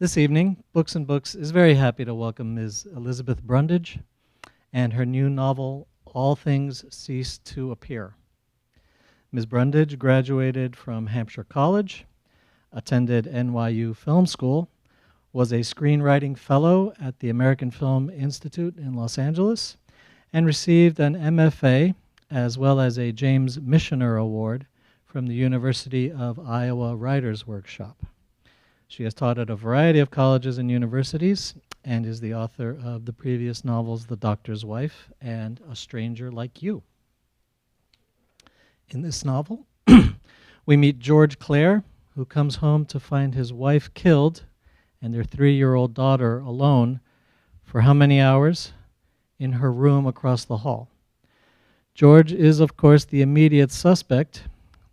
This evening, Books and Books is very happy to welcome Ms. Elizabeth Brundage and her new novel, All Things Cease to Appear. Ms. Brundage graduated from Hampshire College, attended NYU Film School, was a screenwriting fellow at the American Film Institute in Los Angeles, and received an MFA as well as a James Missioner Award from the University of Iowa Writers Workshop. She has taught at a variety of colleges and universities and is the author of the previous novels The Doctor's Wife and A Stranger Like You. In this novel, we meet George Clare, who comes home to find his wife killed and their 3-year-old daughter alone for how many hours? In her room across the hall. George is, of course, the immediate suspect,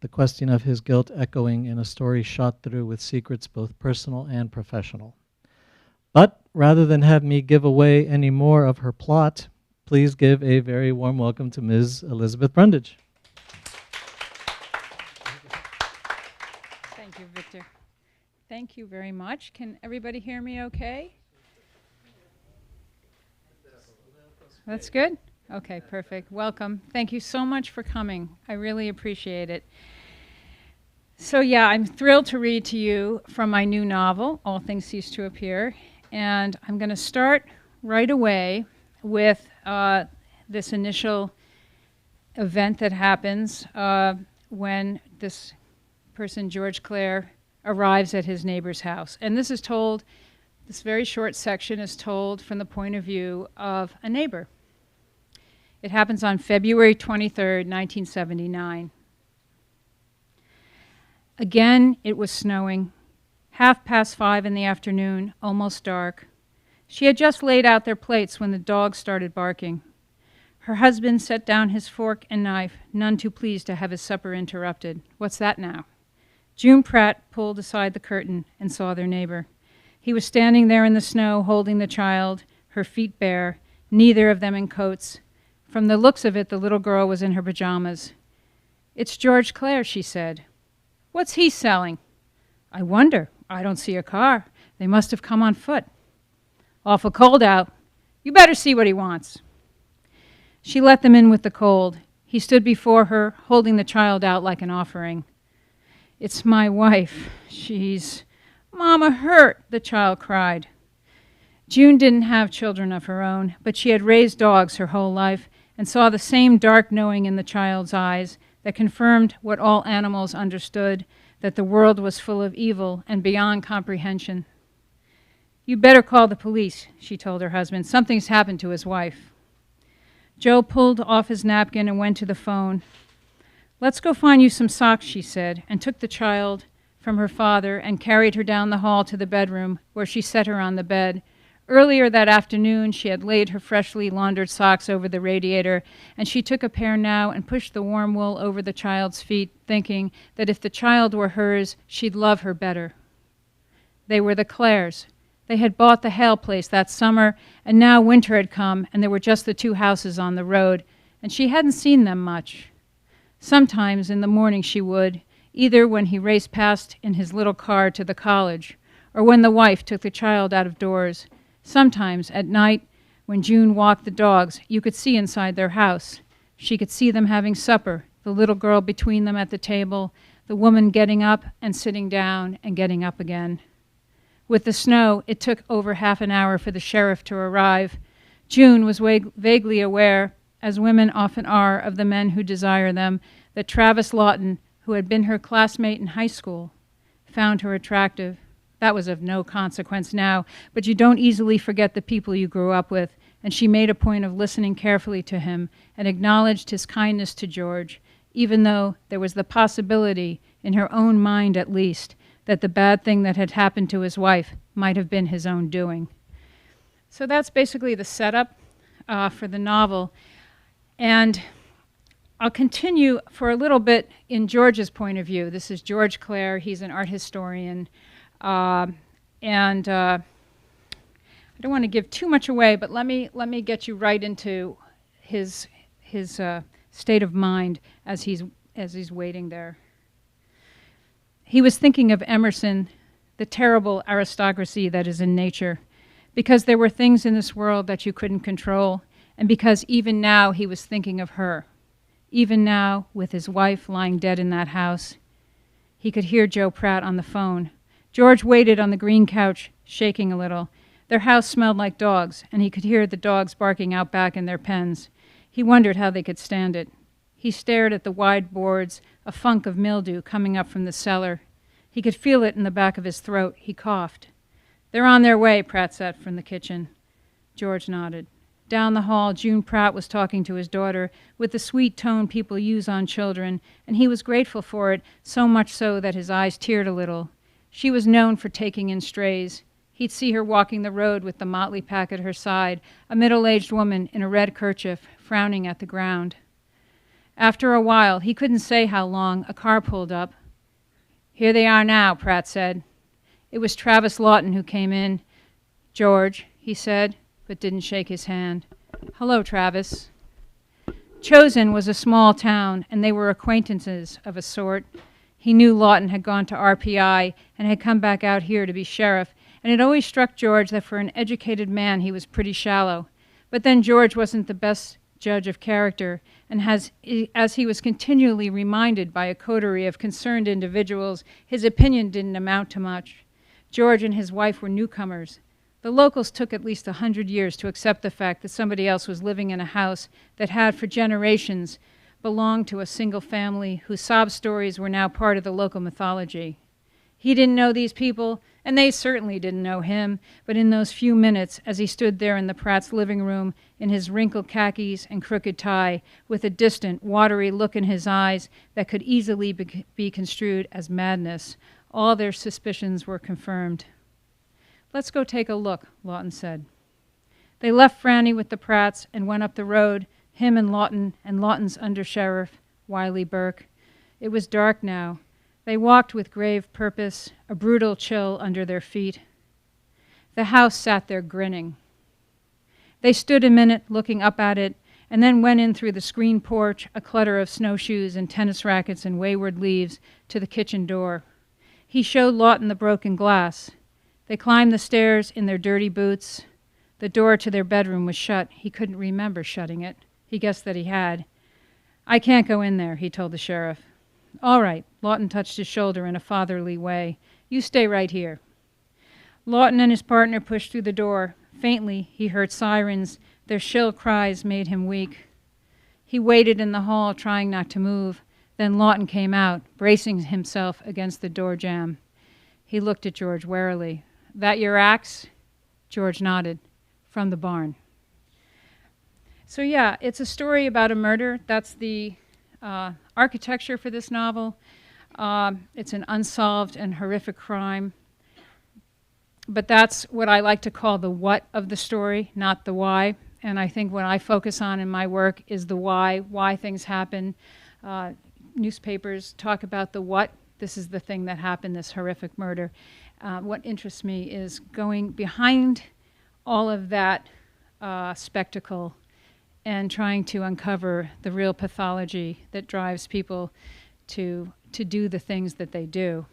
the question of his guilt echoing in a story shot through with secrets both personal and professional. But rather than have me give away any more of her plot, please give a very warm welcome to Ms. Elizabeth Brundage. Thank you, Victor. Thank you very much. Can everybody hear me okay? That's good? Okay, perfect. Welcome. Thank you so much for coming. I really appreciate it. So yeah, I'm thrilled to read to you from my new novel, All Things Cease to Appear. And I'm going to start right away with this initial event that happens when this person, George Clare, arrives at his neighbor's house. And this is told, this very short section is told from the point of view of a neighbor. It happens on February 23rd, 1979. Again, it was snowing, 5:30 in the afternoon, almost dark. She had just laid out their plates when the dog started barking. Her husband set down his fork and knife, none too pleased to have his supper interrupted. What's that now? June Pratt pulled aside the curtain and saw their neighbor. He was standing there in the snow, holding the child, her feet bare, neither of them in coats. From the looks of it, the little girl was in her pajamas. "It's George Clare," she said. "What's he selling?" "I wonder. I don't see a car. They must have come on foot." "Awful cold out. You better see what he wants." She let them in with the cold. He stood before her, holding the child out like an offering. "It's my wife. She's—" "Mama hurt," the child cried. June didn't have children of her own, but she had raised dogs her whole life and saw the same dark knowing in the child's eyes that confirmed what all animals understood, that the world was full of evil and beyond comprehension. "You better call the police," she told her husband. "Something's happened to his wife." Joe pulled off his napkin and went to the phone. "Let's go find you some socks," she said, and took the child from her father and carried her down the hall to the bedroom, where she set her on the bed. Earlier that afternoon, she had laid her freshly laundered socks over the radiator, and she took a pair now and pushed the warm wool over the child's feet, thinking that if the child were hers, she'd love her better. They were the Clares. They had bought the Hale place that summer, and now winter had come, and there were just the 2 houses on the road, and she hadn't seen them much. Sometimes in the morning she would, either when he raced past in his little car to the college, or when the wife took the child out of doors. Sometimes at night, when June walked the dogs, you could see inside their house. She could see them having supper, the little girl between them at the table, the woman getting up and sitting down and getting up again. With the snow, it took over half an hour for the sheriff to arrive. June was vaguely aware, as women often are of the men who desire them, that Travis Lawton, who had been her classmate in high school, found her attractive. That was of no consequence now, but you don't easily forget the people you grew up with, and she made a point of listening carefully to him and acknowledged his kindness to George, even though there was the possibility, in her own mind at least, that the bad thing that had happened to his wife might have been his own doing. So that's basically the setup for the novel. And I'll continue for a little bit in George's point of view. This is George Clare. He's an art historian. I don't want to give too much away, but let me get you right into his state of mind as he's waiting there. He was thinking of Emerson, the terrible aristocracy that is in nature, because there were things in this world that you couldn't control, and because even now he was thinking of her. Even now, with his wife lying dead in that house, he could hear Joe Pratt on the phone. George waited on the green couch, shaking a little. Their house smelled like dogs, and he could hear the dogs barking out back in their pens. He wondered how they could stand it. He stared at the wide boards, a funk of mildew coming up from the cellar. He could feel it in the back of his throat. He coughed. "They're on their way," Pratt said from the kitchen. George nodded. Down the hall, June Pratt was talking to his daughter with the sweet tone people use on children, and he was grateful for it, so much so that his eyes teared a little. She was known for taking in strays. He'd see her walking the road with the motley pack at her side, a middle-aged woman in a red kerchief, frowning at the ground. After a while, he couldn't say how long, a car pulled up. "Here they are now," Pratt said. It was Travis Lawton who came in. "George," he said, but didn't shake his hand. "Hello, Travis." Chosen was a small town, and they were acquaintances of a sort. He knew Lawton had gone to RPI and had come back out here to be sheriff, and it always struck George that for an educated man he was pretty shallow. But then George wasn't the best judge of character, and as he was continually reminded by a coterie of concerned individuals, his opinion didn't amount to much. George and his wife were newcomers. The locals took at least 100 years to accept the fact that somebody else was living in a house that had for generations belonged to a single family whose sob stories were now part of the local mythology. He didn't know these people, and they certainly didn't know him, but in those few minutes, as he stood there in the Pratt's living room in his wrinkled khakis and crooked tie, with a distant, watery look in his eyes that could easily be construed as madness, all their suspicions were confirmed. "Let's go take a look," Lawton said. They left Franny with the Pratts and went up the road, him and Lawton's undersheriff, Wiley Burke. It was dark now. They walked with grave purpose, a brutal chill under their feet. The house sat there grinning. They stood a minute looking up at it, and then went in through the screen porch, a clutter of snowshoes and tennis rackets and wayward leaves, to the kitchen door. He showed Lawton the broken glass. They climbed the stairs in their dirty boots. The door to their bedroom was shut. He couldn't remember shutting it. He guessed that he had. "I can't go in there," he told the sheriff. "All right." Lawton touched his shoulder in a fatherly way. "You stay right here." Lawton and his partner pushed through the door. Faintly, he heard sirens. Their shrill cries made him weak. He waited in the hall, trying not to move. Then Lawton came out, bracing himself against the door jamb. He looked at George warily. "That your axe?" George nodded. "From the barn." So yeah, it's a story about a murder. That's the architecture for this novel. It's an unsolved and horrific crime. But that's what I like to call the what of the story, not the why. And I think what I focus on in my work is the why things happen. Newspapers talk about the what. This is the thing that happened, this horrific murder. What interests me is going behind all of that spectacle and trying to uncover the real pathology that drives people to do the things that they do.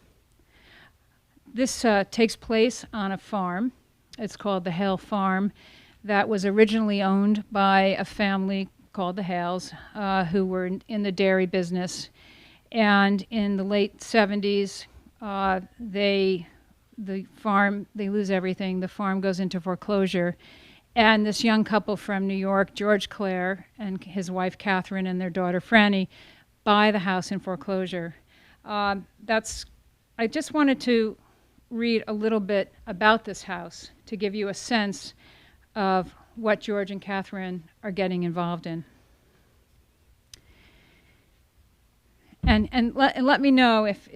This takes place on a farm. It's called the Hale Farm, that was originally owned by a family called the Hales, who were in the dairy business. And in the late 70s, they lose everything. The farm goes into foreclosure. And this young couple from New York, George Clare and his wife Catherine and their daughter Franny, buy the house in foreclosure. I just wanted to read a little bit about this house to give you a sense of what George and Catherine are getting involved in. And let me know if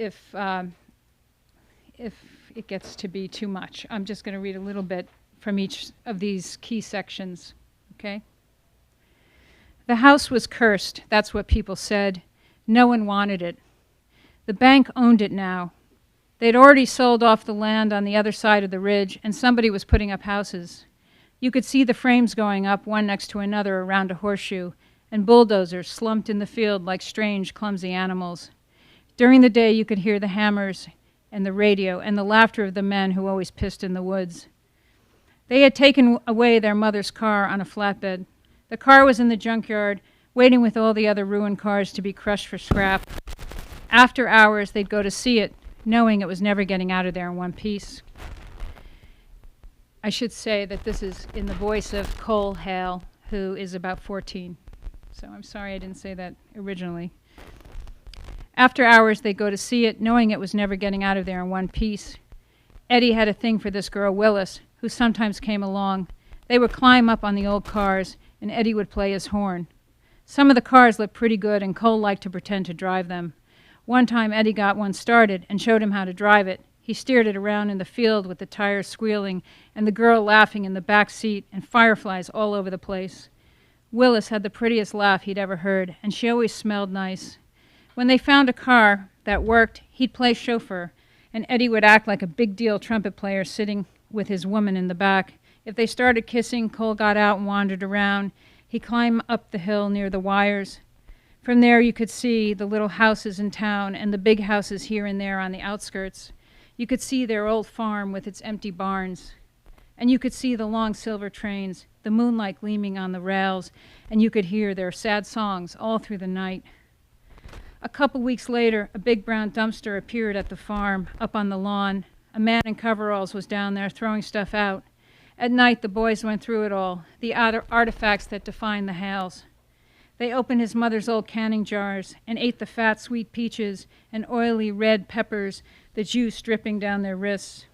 it gets to be too much. I'm just going to read a little bit from each of these key sections, okay? The house was cursed, that's what people said. No one wanted it. The bank owned it now. They'd already sold off the land on the other side of the ridge, and somebody was putting up houses. You could see the frames going up one next to another around a horseshoe, and bulldozers slumped in the field like strange, clumsy animals. During the day, you could hear the hammers and the radio and the laughter of the men who always pissed in the woods. They had taken away their mother's car on a flatbed. The car was in the junkyard, waiting with all the other ruined cars to be crushed for scrap. After hours, they'd go to see it, knowing it was never getting out of there in one piece. I should say that this is in the voice of Cole Hale, who is about 14. So I'm sorry I didn't say that originally. After hours, they'd go to see it, knowing it was never getting out of there in one piece. Eddie had a thing for this girl, Willis, who sometimes came along. They would climb up on the old cars, and Eddie would play his horn. Some of the cars looked pretty good, and Cole liked to pretend to drive them. One time, Eddie got one started and showed him how to drive it. He steered it around in the field with the tires squealing, and the girl laughing in the back seat, and fireflies all over the place. Willis had the prettiest laugh he'd ever heard, and she always smelled nice. When they found a car that worked, he'd play chauffeur, and Eddie would act like a big-deal trumpet player sitting with his woman in the back. If they started kissing, Cole got out and wandered around. He climbed up the hill near the wires. From there you could see the little houses in town and the big houses here and there on the outskirts. You could see their old farm with its empty barns. And you could see the long silver trains, the moonlight gleaming on the rails, and you could hear their sad songs all through the night. A couple weeks later, a big brown dumpster appeared at the farm, up on the lawn. A man in coveralls was down there throwing stuff out. At night, the boys went through it all, the artifacts that defined the Hales. They opened his mother's old canning jars and ate the fat, sweet peaches and oily red peppers, the juice dripping down their wrists.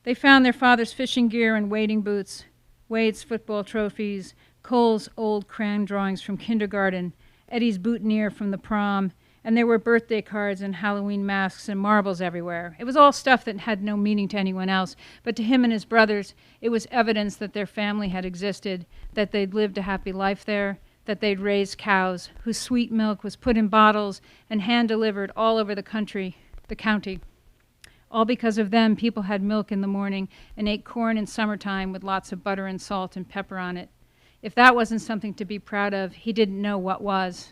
They found their father's fishing gear and wading boots, Wade's football trophies, Cole's old crayon drawings from kindergarten, Eddie's boutonniere from the prom, and there were birthday cards and Halloween masks and marbles everywhere. It was all stuff that had no meaning to anyone else, but to him and his brothers, it was evidence that their family had existed, that they'd lived a happy life there, that they'd raised cows, whose sweet milk was put in bottles and hand-delivered all over the county. All because of them, people had milk in the morning and ate corn in summertime with lots of butter and salt and pepper on it. If that wasn't something to be proud of, he didn't know what was.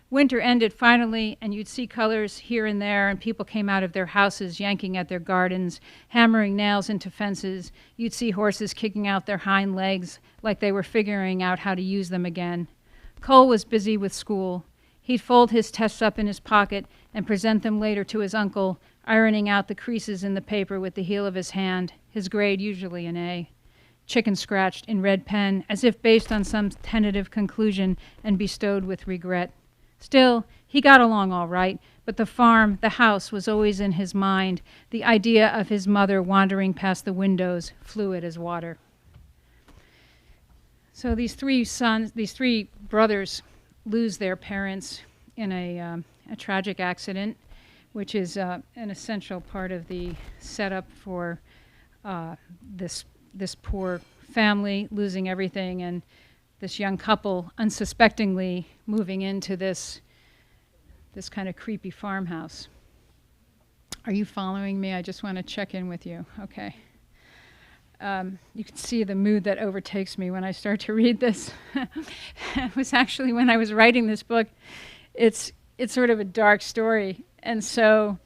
Winter ended finally, and you'd see colors here and there, and people came out of their houses yanking at their gardens, hammering nails into fences. You'd see horses kicking out their hind legs like they were figuring out how to use them again. Cole was busy with school. He'd fold his tests up in his pocket and present them later to his uncle, ironing out the creases in the paper with the heel of his hand, his grade usually an A. Chicken scratched in red pen, as if based on some tentative conclusion and bestowed with regret. Still, he got along all right, but the farm, the house, was always in his mind. The idea of his mother wandering past the windows, fluid as water. So these three brothers lose their parents in a tragic accident, which is an essential part of the setup for this poor family losing everything, and this young couple unsuspectingly moving into this kind of creepy farmhouse. Are you following me? I just want to check in with you. Okay. You can see the mood that overtakes me when I start to read this. It was actually when I was writing this book, it's sort of a dark story. And so,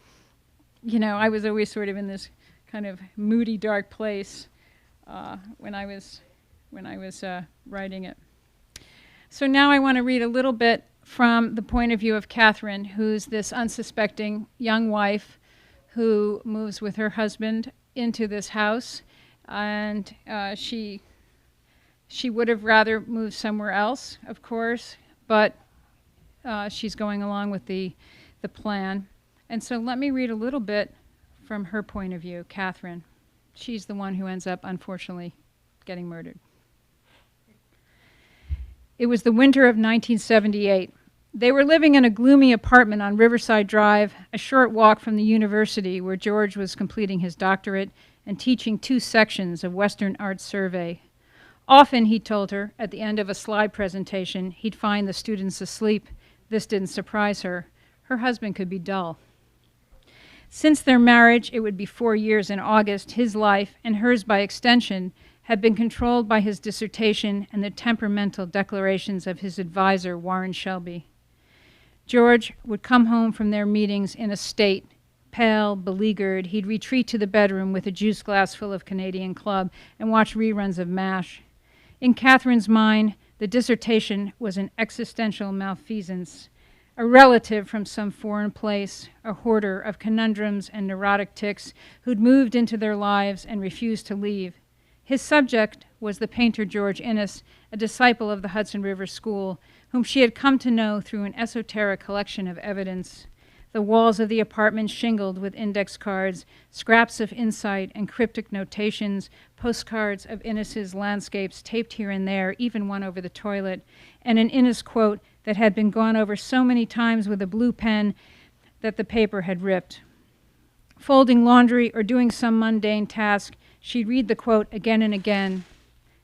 I was always sort of in this kind of moody, dark place when I was writing it. So now I want to read a little bit from the point of view of Catherine, who's this unsuspecting young wife who moves with her husband into this house, and she would have rather moved somewhere else, of course, but she's going along with the plan. And so let me read a little bit from her point of view, Catherine. She's the one who ends up, unfortunately, getting murdered. It was the winter of 1978. They were living in a gloomy apartment on Riverside Drive, a short walk from the university where George was completing his doctorate and teaching 2 sections of Western Art Survey. Often, he told her, at the end of a slide presentation, he'd find the students asleep. This didn't surprise her. Her husband could be dull. Since their marriage, it would be 4 years in August, his life, and hers by extension, had been controlled by his dissertation and the temperamental declarations of his advisor, Warren Shelby. George would come home from their meetings in a state, Pale, beleaguered, he'd retreat to the bedroom with a juice glass full of Canadian Club and watch reruns of MASH. In Catherine's mind, the dissertation was an existential malfeasance, a relative from some foreign place, a hoarder of conundrums and neurotic tics who'd moved into their lives and refused to leave. His subject was the painter George Innes, a disciple of the Hudson River School, whom she had come to know through an esoteric collection of evidence. The walls of the apartment shingled with index cards, scraps of insight and cryptic notations, postcards of Innes's landscapes taped here and there, even one over the toilet, and an Innes quote that had been gone over so many times with a blue pen that the paper had ripped. Folding laundry or doing some mundane task, she'd read the quote again and again.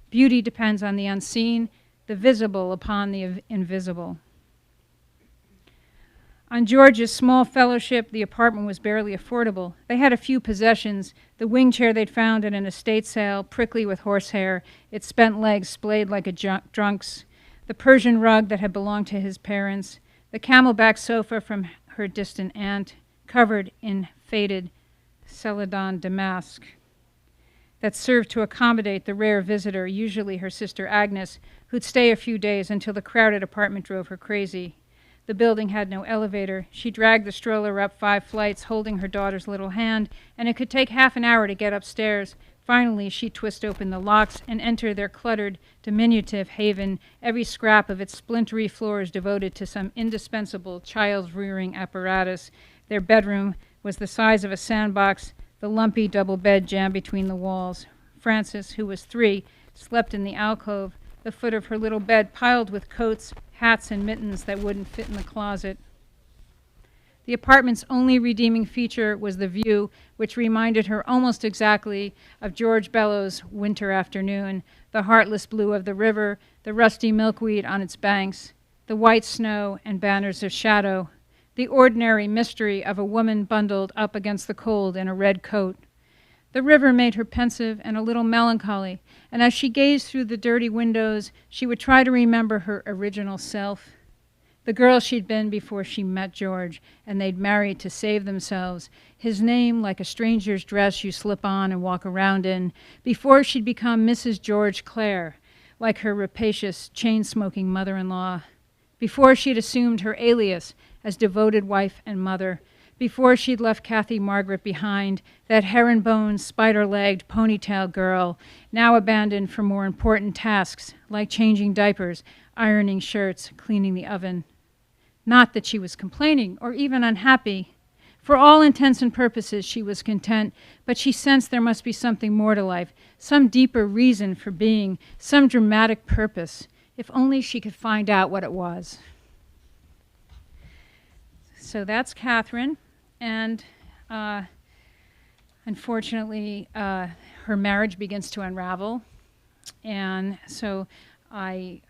Beauty depends on the unseen, the visible upon the invisible. On George's small fellowship, the apartment was barely affordable. They had a few possessions, the wing chair they'd found at an estate sale, prickly with horsehair, its spent legs splayed like a drunk's, the Persian rug that had belonged to his parents, the camelback sofa from her distant aunt, covered in faded celadon damask, that served to accommodate the rare visitor, usually her sister Agnes, who'd stay a few days until the crowded apartment drove her crazy. The building had no elevator. She dragged the stroller up 5 flights, holding her daughter's little hand, and it could take half an hour to get upstairs. Finally, she'd twist open the locks and enter their cluttered, diminutive haven, every scrap of its splintery floors devoted to some indispensable child-rearing apparatus. Their bedroom was the size of a sandbox, the lumpy double bed jammed between the walls. Frances, who was 3, slept in the alcove, the foot of her little bed piled with coats, hats, and mittens that wouldn't fit in the closet. The apartment's only redeeming feature was the view, which reminded her almost exactly of George Bellows' winter afternoon, the heartless blue of the river, the rusty milkweed on its banks, the white snow and banners of shadow, the ordinary mystery of a woman bundled up against the cold in a red coat. The river made her pensive and a little melancholy, and as she gazed through the dirty windows, she would try to remember her original self, the girl she'd been before she met George, and they'd married to save themselves, his name like a stranger's dress you slip on and walk around in, before she'd become Mrs. George Clare, like her rapacious, chain-smoking mother-in-law, before she'd assumed her alias as devoted wife and mother, before she'd left Kathy Margaret behind, that herringbone, spider-legged, ponytail girl, now abandoned for more important tasks, like changing diapers, ironing shirts, cleaning the oven. Not that she was complaining or even unhappy. For all intents and purposes, she was content, but she sensed there must be something more to life, some deeper reason for being, some dramatic purpose, if only she could find out what it was. So that's Catherine, and unfortunately, her marriage begins to unravel, and so I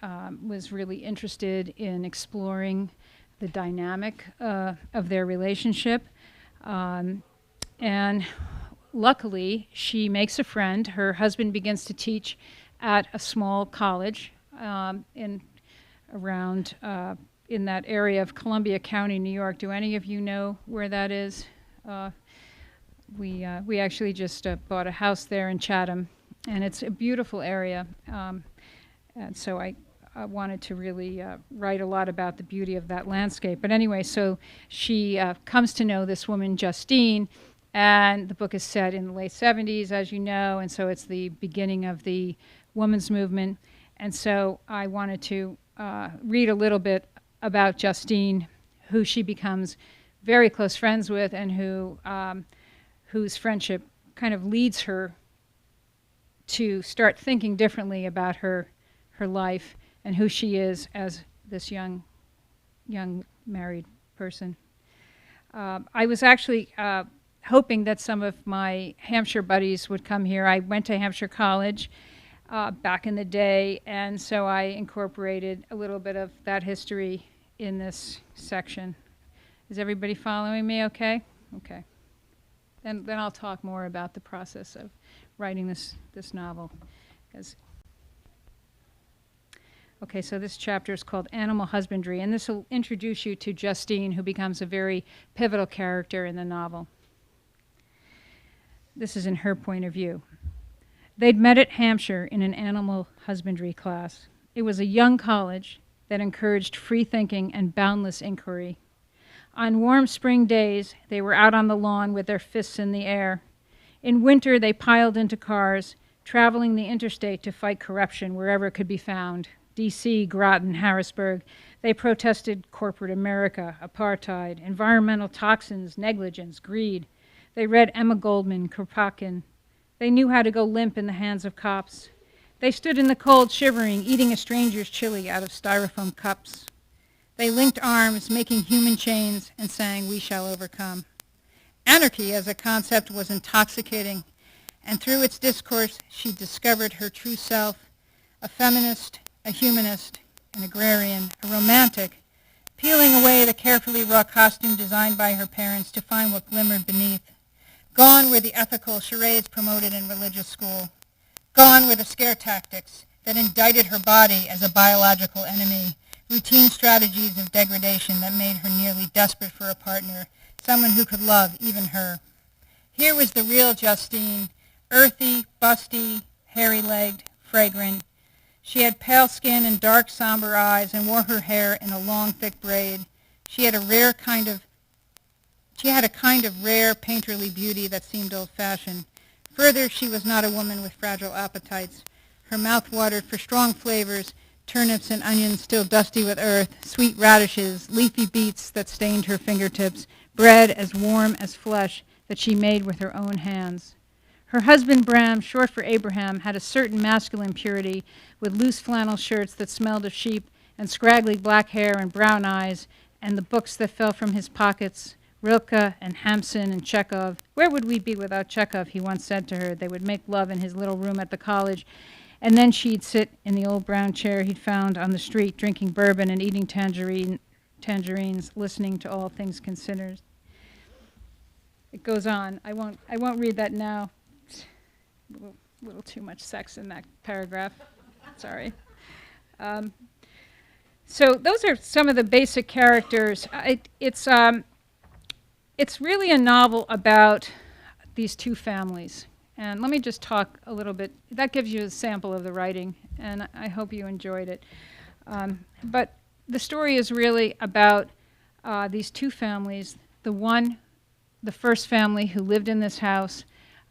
was really interested in exploring the dynamic of their relationship, and luckily, she makes a friend. Her husband begins to teach at a small college in that area of Columbia County, New York. Do any of you know where that is? We actually just bought a house there in Chatham, and it's a beautiful area. And so I wanted to really write a lot about the beauty of that landscape. But anyway, so she comes to know this woman, Justine, and the book is set in the late 70s, as you know, and so it's the beginning of the women's movement. And so I wanted to read a little bit about Justine, who she becomes very close friends with, and whose friendship kind of leads her to start thinking differently about her life and who she is as this young married person. I was actually hoping that some of my Hampshire buddies would come here. I went to Hampshire College back in the day, and so I incorporated a little bit of that history in this section. Is everybody following me okay? Okay. Then I'll talk more about the process of writing this novel. Okay, so this chapter is called Animal Husbandry, and this will introduce you to Justine, who becomes a very pivotal character in the novel. This is in her point of view. They'd met at Hampshire in an animal husbandry class. It was a young college that encouraged free thinking and boundless inquiry. On warm spring days, they were out on the lawn with their fists in the air. In winter, they piled into cars, traveling the interstate to fight corruption wherever it could be found. D.C., Groton, Harrisburg. They protested corporate America, apartheid, environmental toxins, negligence, greed. They read Emma Goldman, Kropotkin. They knew how to go limp in the hands of cops. They stood in the cold shivering, eating a stranger's chili out of styrofoam cups. They linked arms, making human chains, and sang, "We shall overcome." Anarchy as a concept was intoxicating, and through its discourse she discovered her true self, a feminist, a humanist, an agrarian, a romantic, peeling away the carefully raw costume designed by her parents to find what glimmered beneath. Gone were the ethical charades promoted in religious school. Gone were the scare tactics that indicted her body as a biological enemy, routine strategies of degradation that made her nearly desperate for a partner, someone who could love even her. Here was the real Justine, earthy, busty, hairy-legged, fragrant. She had pale skin and dark, somber eyes and wore her hair in a long, thick braid. She had a kind of rare, painterly beauty that seemed old-fashioned. Further, she was not a woman with fragile appetites. Her mouth watered for strong flavors, turnips and onions still dusty with earth, sweet radishes, leafy beets that stained her fingertips, bread as warm as flesh that she made with her own hands. Her husband, Bram, short for Abraham, had a certain masculine purity with loose flannel shirts that smelled of sheep and scraggly black hair and brown eyes and the books that fell from his pockets, Rilke and Hampson and Chekhov. Where would we be without Chekhov, he once said to her. They would make love in his little room at the college, and then she'd sit in the old brown chair he'd found on the street, drinking bourbon and eating tangerines, listening to All Things Considered. It goes on. I won't read that now. A little too much sex in that paragraph. Sorry. So those are some of the basic characters. It's really a novel about these two families. And let me just talk a little bit. That gives you a sample of the writing, and I hope you enjoyed it. But the story is really about these two families. The first family who lived in this house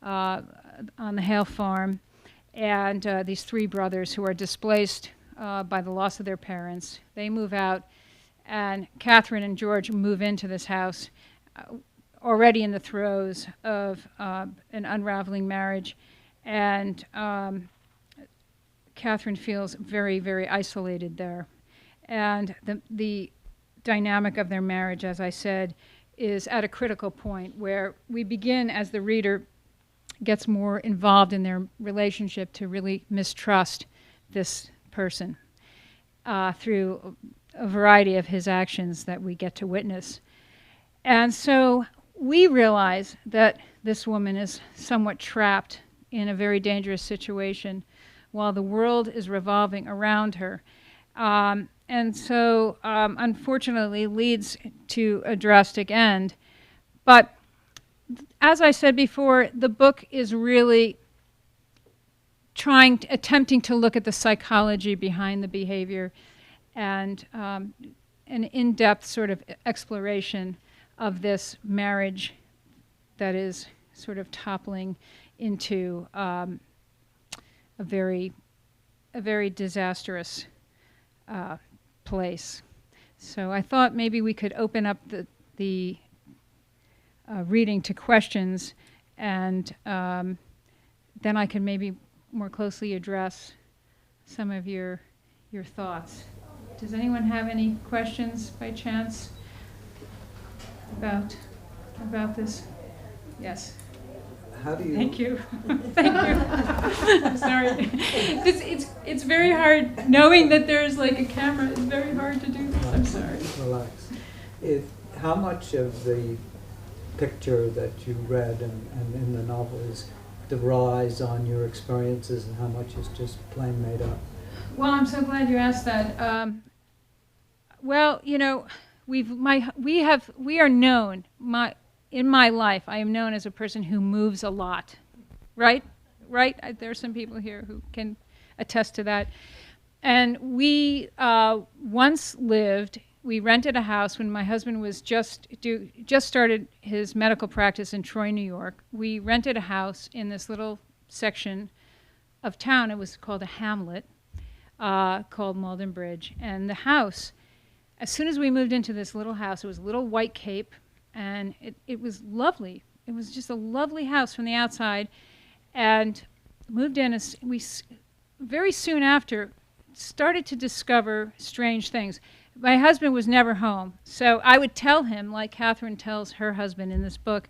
on the Hale farm, and these three brothers who are displaced by the loss of their parents. They move out, and Catherine and George move into this house already in the throes of an unraveling marriage, and Catherine feels very, very isolated there. And the dynamic of their marriage, as I said, is at a critical point where we begin, as the reader gets more involved in their relationship, to really mistrust this person through a variety of his actions that we get to witness. And so we realize that this woman is somewhat trapped in a very dangerous situation while the world is revolving around her. And so, unfortunately, leads to a drastic end. But as I said before, the book is really attempting to look at the psychology behind the behavior and an in-depth sort of exploration of this marriage that is sort of toppling into a very disastrous place. So I thought maybe we could open up the reading to questions, and then I can maybe more closely address some of your thoughts. Does anyone have any questions by chance about this? Yes. How do you? Thank you. Thank you. I'm sorry. It's very hard knowing that there's like a camera. It's very hard to do this. I'm sorry. Relax. How much of the picture that you read and in the novel is relies on your experiences, and how much is just plain made up? Well, I'm so glad you asked that. Well, you know, we are known. in my life, I am known as a person who moves a lot, right? Right? There are some people here who can attest to that. And we once we rented a house when my husband was just started his medical practice in Troy, New York. We rented a house in this little section of town. It was called a hamlet, called Malden Bridge. And the house, as soon as we moved into this little house, it was a little white cape, and it was lovely. It was just a lovely house from the outside. And moved in, very soon after, started to discover strange things. My husband was never home, so I would tell him, like Catherine tells her husband in this book,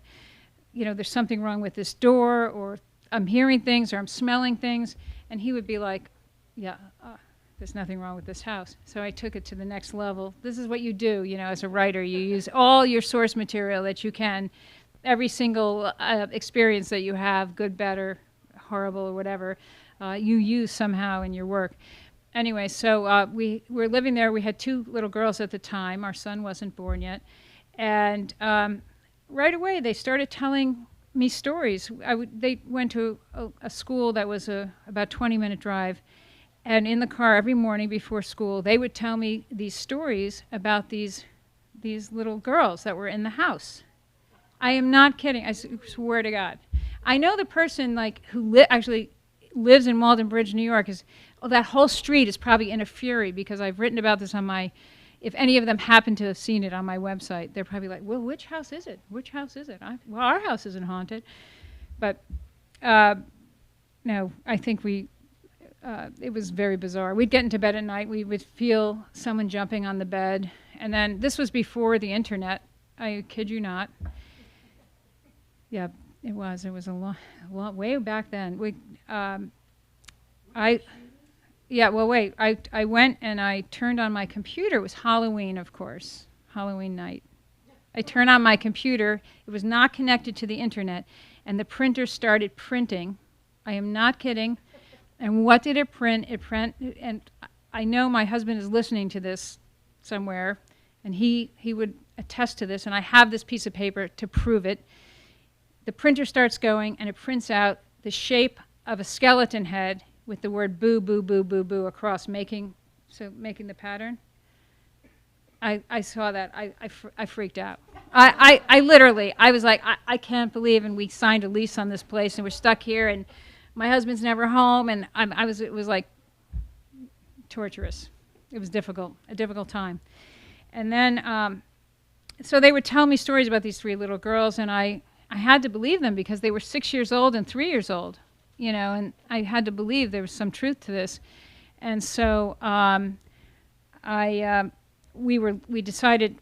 you know, there's something wrong with this door, or I'm hearing things, or I'm smelling things, and he would be like, yeah, there's nothing wrong with this house. So I took it to the next level. This is what you do, you know, as a writer. You use all your source material that you can, every single experience that you have, good, better, horrible, or whatever, you use somehow in your work. Anyway, so we were living there. We had 2 little girls at the time. Our son wasn't born yet. And right away, they started telling me stories. They went to a school that was about 20-minute drive. And in the car every morning before school, they would tell me these stories about these little girls that were in the house. I am not kidding. I swear to God. I know the person who actually lives in Malden Bridge, New York, that whole street is probably in a fury because I've written about this on if any of them happen to have seen it on my website, they're probably like, well, which house is it? Which house is it? Well, our house isn't haunted. But no, I think it was very bizarre. We'd get into bed at night. We would feel someone jumping on the bed. And then this was before the internet. I kid you not. Yeah, it was. It was a lot way back then. I went and I turned on my computer. It was Halloween, of course, Halloween night. I turned on my computer. It was not connected to the internet, and the printer started printing. I am not kidding. And what did it print? And I know my husband is listening to this somewhere, and he would attest to this, and I have this piece of paper to prove it. The printer starts going, and it prints out the shape of a skeleton head with the word boo, boo, boo, boo, boo across, making the pattern. I saw that. I freaked out. I literally, I was like, I can't believe, and we signed a lease on this place, and we're stuck here, and my husband's never home, and it was like torturous. It was a difficult time. And then, so they would tell me stories about these 3 little girls, and I had to believe them because they were 6 years old and 3 years old, you know, and I had to believe there was some truth to this. And so we decided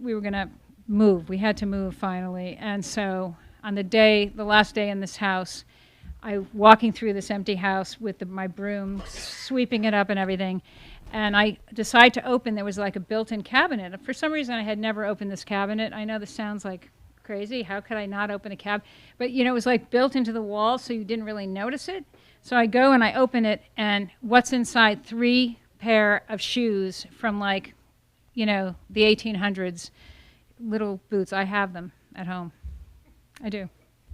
we were going to move. We had to move finally. And so on the last day in this house, walking through this empty house with my broom, sweeping it up and everything, and I decided to open, there was like a built-in cabinet. For some reason, I had never opened this cabinet. I know this sounds like crazy. How could I not open a cabinet? But, you know, it was like built into the wall, so you didn't really notice it. So I go and I open it, and what's inside? 3 pair of shoes from, like, you know, the 1800s, little boots. I have them at home. I do.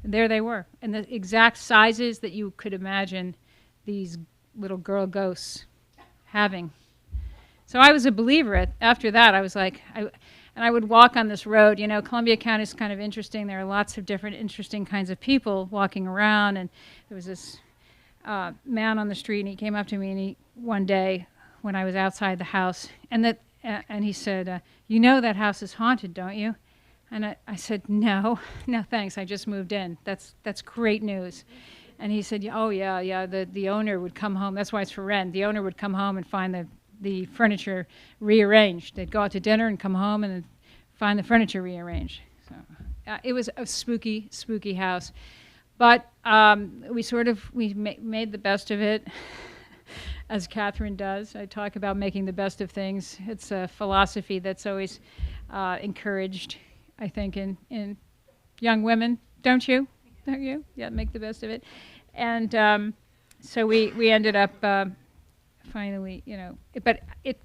And there they were, and the exact sizes that you could imagine these little girl ghosts having. So I was a believer. After that, I was like, and I would walk on this road. You know, Columbia County is kind of interesting. There are lots of different interesting kinds of people walking around, and there was this man on the street, and he came up to me, and one day when I was outside the house, and he said, you know that house is haunted, don't you? And I said, no thanks, I just moved in. That's great news. And he said, oh yeah, the owner would come home, that's why it's for rent. The owner would come home and find the furniture rearranged. They'd go out to dinner and come home and find the furniture rearranged. So it was a spooky, spooky house. But we made the best of it, as Catherine does. I talk about making the best of things. It's a philosophy that's always encouraged, I think, in young women. Don't you? Don't you? Yeah, make the best of it. And so we ended up finally, you know, but it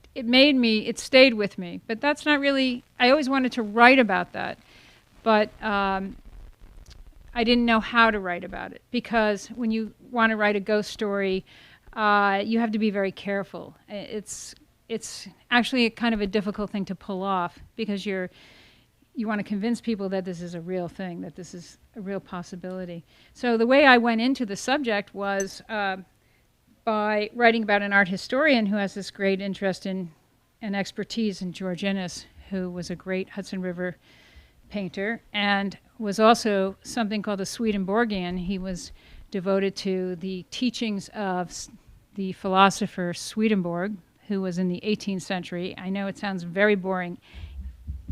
stayed with me. But that's not really, I always wanted to write about that. but I didn't know how to write about it, because when you want to write a ghost story, you have to be very careful. It's actually kind of a difficult thing to pull off, because you want to convince people that this is a real thing, that this is a real possibility. So the way I went into the subject was by writing about an art historian who has this great interest in and expertise in George Inness, who was a great Hudson River painter and was also something called a Swedenborgian. He was devoted to the teachings of the philosopher Swedenborg, who was in the 18th century. I know it sounds very boring.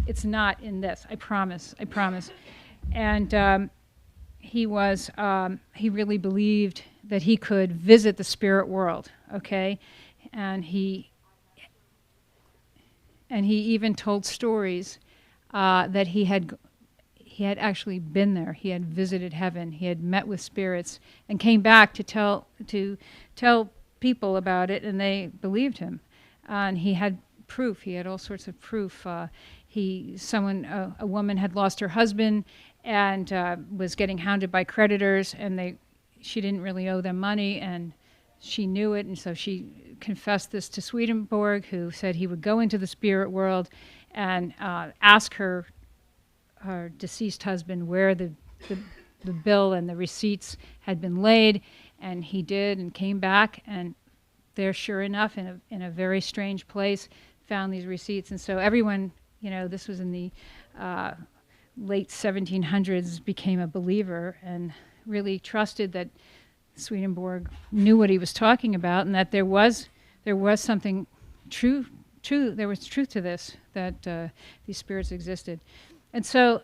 It's not in this, I promise, I promise. And he really believed that he could visit the spirit world, okay? And he even told stories that he had actually been there. He had visited heaven. He had met with spirits and came back to tell people about it, and they believed him. And he had proof. He had all sorts of proof. A woman had lost her husband and was getting hounded by creditors, and she didn't really owe them money, and she knew it, and so she confessed this to Swedenborg, who said he would go into the spirit world and ask her deceased husband where the bill and the receipts had been laid, and he did, and came back, and there, sure enough, in a very strange place, found these receipts. And so everyone, this was in the late 1700s, became a believer and really trusted that Swedenborg knew what he was talking about, and that there was something true. There was truth to this, that these spirits existed. And so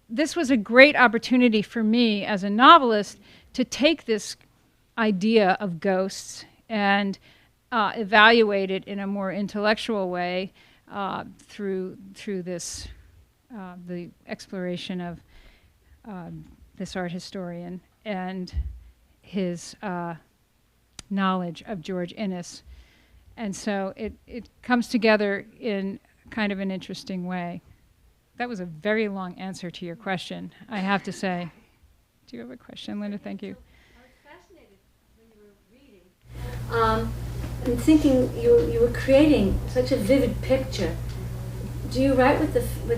this was a great opportunity for me as a novelist to take this idea of ghosts and evaluate it in a more intellectual way through this the exploration of this art historian and his knowledge of George Inness. And so it comes together in kind of an interesting way. That was a very long answer to your question, I have to say. Do you have a question, Linda? Thank you. I was fascinated when you were reading. I'm thinking you were creating such a vivid picture. Do you write with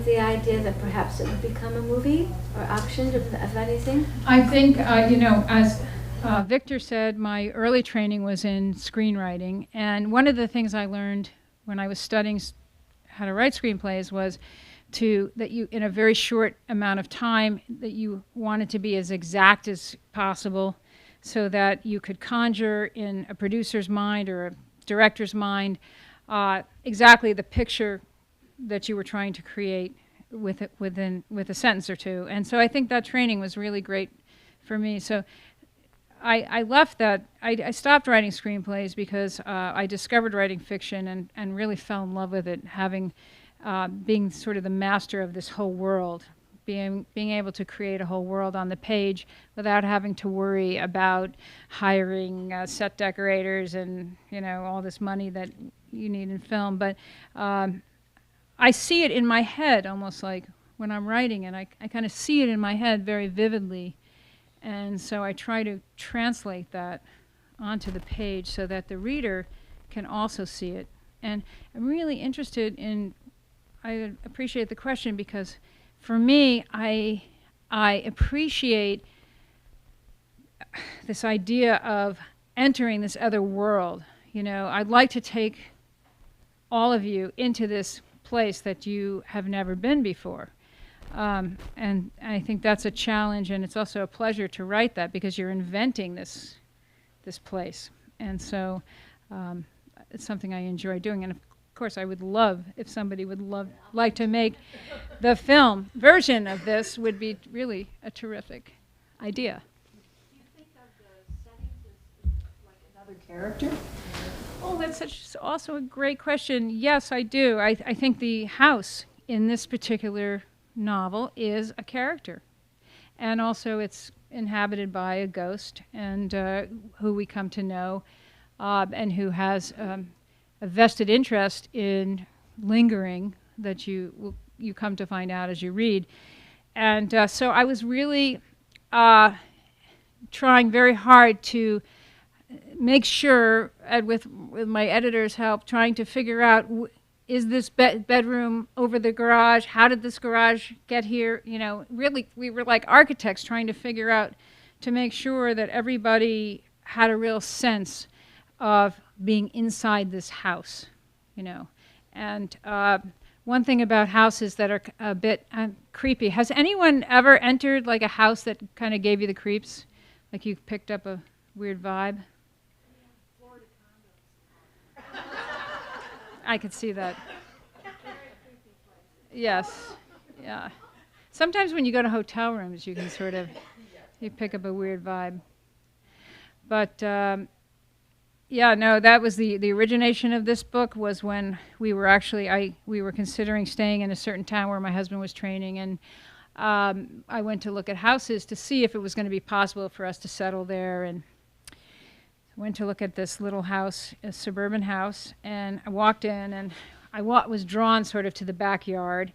the idea that perhaps it would become a movie or optioned of anything? I think, as Victor said, my early training was in screenwriting, and one of the things I learned when I was studying how to write screenplays was that you, in a very short amount of time, that you wanted to be as exact as possible so that you could conjure in a producer's mind or a director's mind exactly the picture that you were trying to create with a sentence or two. And so I think that training was really great for me. So I left that. I stopped writing screenplays because I discovered writing fiction and really fell in love with it, being sort of the master of this whole world, being able to create a whole world on the page without having to worry about hiring set decorators and all this money that you need in film. But I see it in my head almost like when I'm writing, and I kind of see it in my head very vividly. And so I try to translate that onto the page so that the reader can also see it. And I'm really interested in, I appreciate the question, because for me, I appreciate this idea of entering this other world. I'd like to take all of you into this place that you have never been before. And I think that's a challenge, and it's also a pleasure to write that, because you're inventing this place. And so it's something I enjoy doing. And of course, I would love if somebody would like to make the film version of this. Would be really a terrific idea. Do you think of the settings as like another character? Oh, that's also a great question. Yes, I do. I think the house in this particular novel is a character. And also it's inhabited by a ghost, and who we come to know, and who has a vested interest in lingering, that you come to find out as you read. And so I was really trying very hard to make sure, and with my editor's help, trying to figure out, is this bedroom over the garage? How did this garage get here? You know, really, we were like architects trying to figure out, to make sure that everybody had a real sense of being inside this house, you know. And one thing about houses that are a bit creepy, has anyone ever entered like a house that kind of gave you the creeps? Like you picked up a weird vibe? I could see that. Yes, yeah. Sometimes when you go to hotel rooms, you can sort of, you pick up a weird vibe. But yeah, no, that was the origination of this book, was when we were actually, we were considering staying in a certain town where my husband was training, and I went to look at houses to see if it was going to be possible for us to settle there, and went to look at this little house, a suburban house, and I walked in, and I was drawn sort of to the backyard,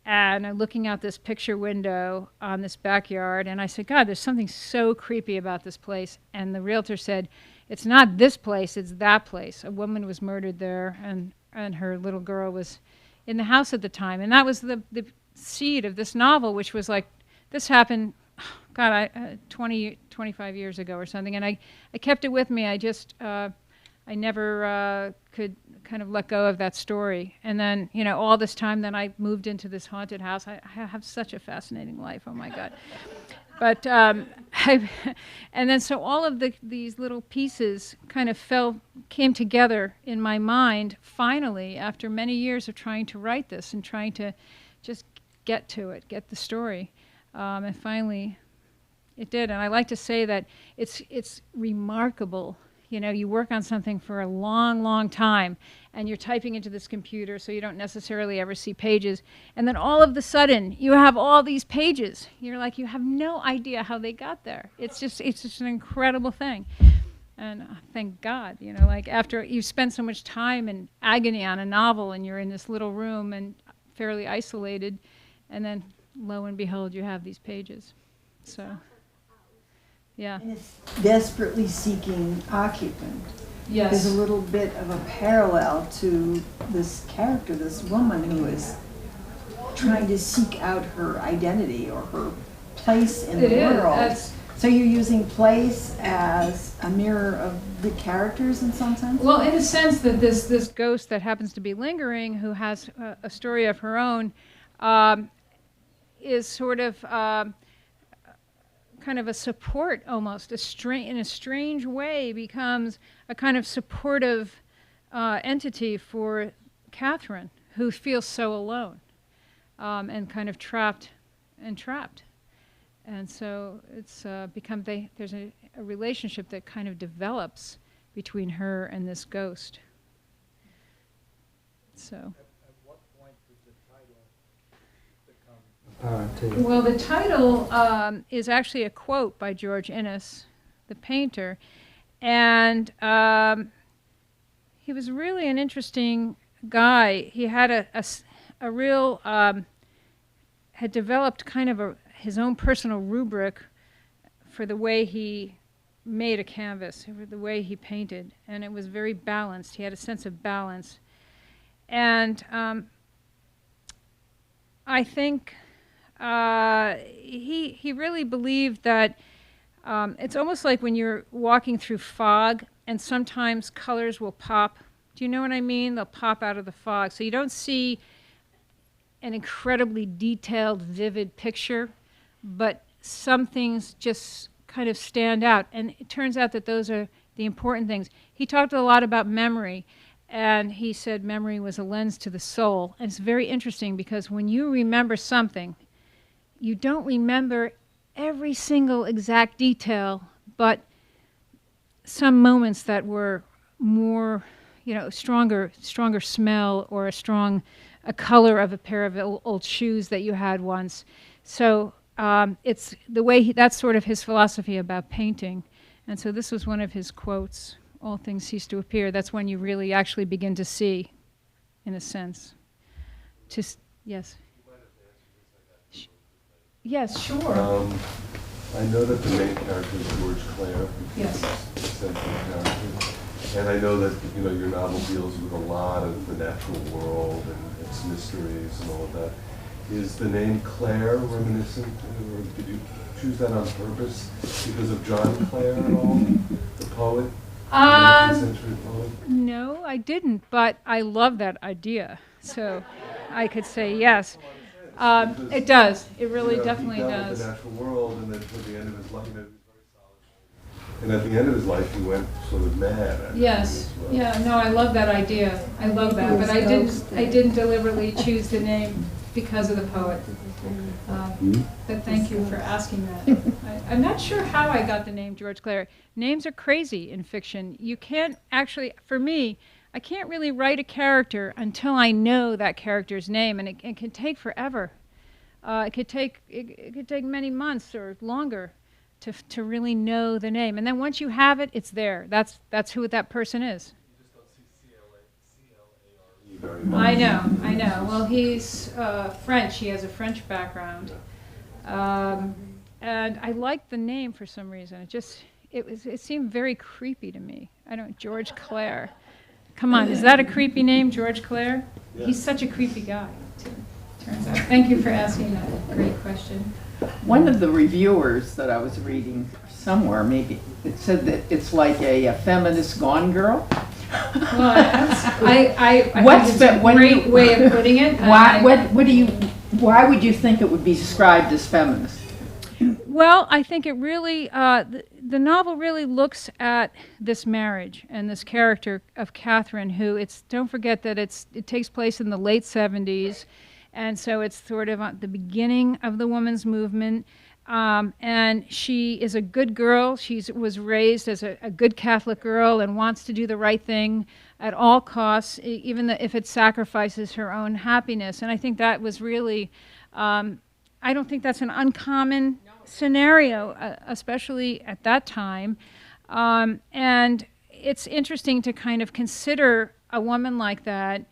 and I'm looking out this picture window on this backyard, and I said, God, there's something so creepy about this place. And the realtor said, it's not this place, it's that place. A woman was murdered there, and her little girl was in the house at the time. And that was the seed of this novel, which was like, this happened, God, 25 years ago or something. And I kept it with me. I never could kind of let go of that story. And then, you know, all this time, then I moved into this haunted house. I have such a fascinating life, oh my God. But, and then so all of these little pieces kind of came together in my mind, finally, after many years of trying to write this and trying to just get to it, get the story. And finally, it did. And I like to say that it's remarkable. You know, you work on something for a long, long time, and you're typing into this computer, so you don't necessarily ever see pages. And then all of a sudden, you have all these pages. You're like, you have no idea how they got there. It's just an incredible thing. And thank God, you know, like after you've spent so much time and agony on a novel, and you're in this little room and fairly isolated, and then lo and behold, you have these pages. So. Yeah. And it's desperately seeking occupant. Yes. There's a little bit of a parallel to this character, this woman who is trying to seek out her identity or her place in the world. So you're using place as a mirror of the characters in some sense? Well, in the sense that this ghost that happens to be lingering, who has a story of her own, is sort of kind of a support almost, in a strange way becomes a kind of supportive entity for Catherine, who feels so alone and kind of trapped. And so it's there's a relationship that kind of develops between her and this ghost. So. At what point did the title become apparent to you? Well, the title is actually a quote by George Inness, the painter, and he was really an interesting guy. He had a real had developed kind of his own personal rubric for the way he made a canvas, the way he painted, and it was very balanced. He had a sense of balance, and I think he really believed that it's almost like when you're walking through fog, and sometimes colors will pop. Do you know what I mean? They'll pop out of the fog, so you don't see an incredibly detailed, vivid picture, but some things just kind of stand out, and it turns out that those are the important things. He talked a lot about memory, and he said memory was a lens to the soul. And it's very interesting because when you remember something, you don't remember every single exact detail, but some moments that were more, you know, stronger smell, or a color of a pair of old shoes that you had once. So it's the way that's sort of his philosophy about painting. And so this was one of his quotes: all things cease to appear. That's when you really actually begin to see, in a sense. Yes? Yes, sure. I know that the main character is George Clare. Yes. The central character. And I know that, you know, your novel deals with a lot of the natural world and its mysteries and all of that. Is the name Clare reminiscent, or did you choose that on purpose because of John Clare at all, the poet? The 19th century poet? No, I didn't, but I love that idea. So I could say yes. It does. It really definitely he dealt does. with the natural world, and then toward the end of his life, you know, he was very solitary. And at the end of his life, he went sort of mad. Actually, Yes. as well. Yeah. No, I love that idea. I love that, but I didn't deliberately choose the name because of the poet. But thank you for asking that. I'm not sure how I got the name George Clare. Names are crazy in fiction. You can't actually, for me, I can't really write a character until I know that character's name, and it can take forever. It could take many months or longer to really know the name. And then once you have it, it's there. That's who that person is. You just don't see C-L-A-R-E very much. I know. Well, he's French. He has a French background. And I liked the name for some reason. It seemed very creepy to me. I don't, George Clare. Come on, is that a creepy name, George Clare? Yeah. He's such a creepy guy, too, turns out. Thank you for asking that great question. One of the reviewers that I was reading somewhere, maybe, it said that it's like a feminist Gone Girl. Well, I think it's a great way of putting it. Why would you think it would be described as feminist? Well, I think it really, the novel really looks at this marriage and this character of Catherine, who don't forget that it takes place in the late 70s, and so it's sort of at the beginning of the women's movement, and she is a good girl. She was raised as a good Catholic girl and wants to do the right thing at all costs, even if it sacrifices her own happiness, and I think that was really, I don't think that's an uncommon scenario, especially at that time. And it's interesting to kind of consider a woman like that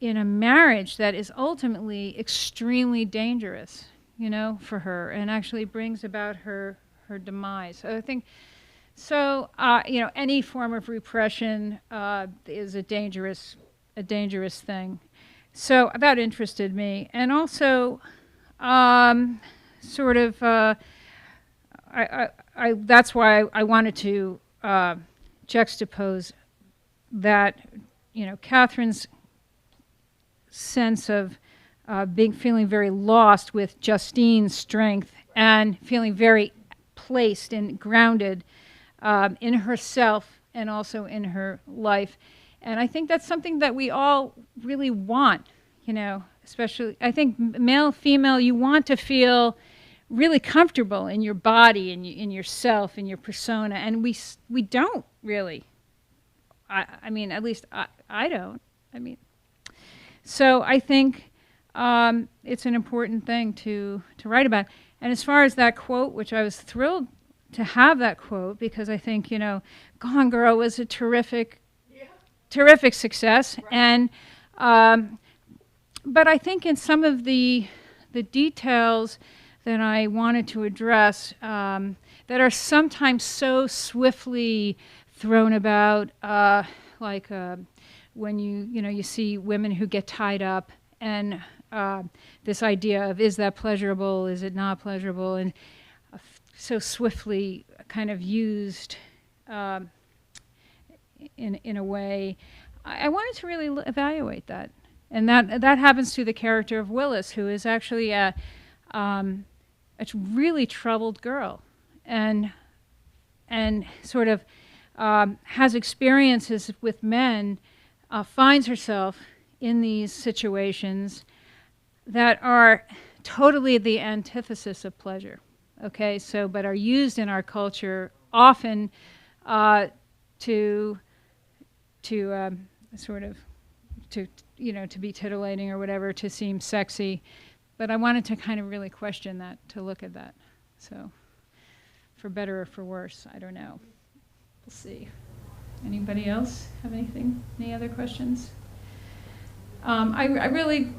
in a marriage that is ultimately extremely dangerous, you know, for her, and actually brings about her demise. So I think, you know, any form of repression is a dangerous thing. So that interested me. And also, sort of, that's why I wanted to juxtapose that, you know, Catherine's sense of feeling very lost with Justine's strength and feeling very placed and grounded in herself and also in her life. And I think that's something that we all really want, you know, especially, I think male, female, you want to feel really comfortable in your body and in yourself and your persona, and we don't really. I mean, at least I don't. I mean, so I think it's an important thing to write about. And as far as that quote, which I was thrilled to have that quote, because I think, you know, Gone Girl was a terrific success, right. And but I think in some of the details that I wanted to address that are sometimes so swiftly thrown about, like when you see women who get tied up, and this idea of, is that pleasurable, is it not pleasurable, and so swiftly kind of used in a way. I wanted to really evaluate that, and that happens to the character of Willis, who is actually a really troubled girl, and sort of has experiences with men, finds herself in these situations that are totally the antithesis of pleasure. Okay, so but are used in our culture often to sort of to be titillating or whatever, to seem sexy. But I wanted to kind of really question that, to look at that. So, for better or for worse, I don't know. We'll see. Anybody else have anything? Any other questions? I really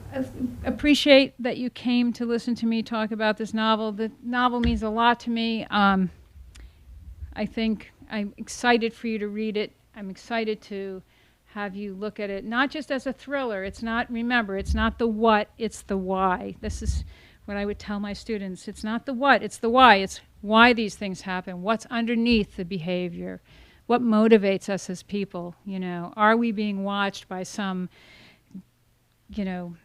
appreciate that you came to listen to me talk about this novel. The novel means a lot to me. I think I'm excited for you to read it. I'm excited to have you look at it, not just as a thriller. It's not, remember, it's not the what, it's the why. This is what I would tell my students. It's not the what, it's the why. It's why these things happen, what's underneath the behavior, what motivates us as people, you know. Are we being watched by some, you know,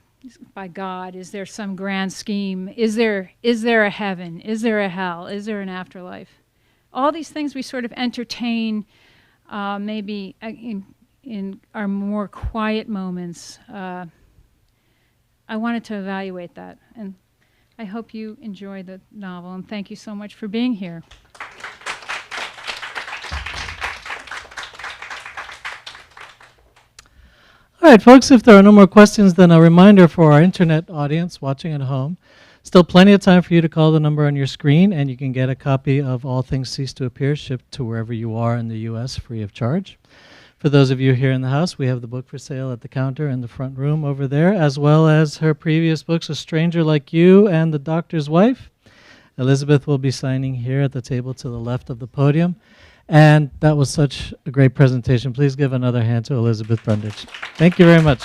by God? Is there some grand scheme? Is there a heaven? Is there a hell? Is there an afterlife? All these things we sort of entertain maybe in our more quiet moments. I wanted to evaluate that, and I hope you enjoy the novel, and thank you so much for being here. All right, folks, if there are no more questions, then a reminder for our internet audience watching at home. Still plenty of time for you to call the number on your screen, and you can get a copy of All Things Cease to Appear shipped to wherever you are in the U.S. free of charge. For those of you here in the house, we have the book for sale at the counter in the front room over there, as well as her previous books, A Stranger Like You and The Doctor's Wife. Elizabeth will be signing here at the table to the left of the podium. And that was such a great presentation. Please give another hand to Elizabeth Brundage. Thank you very much.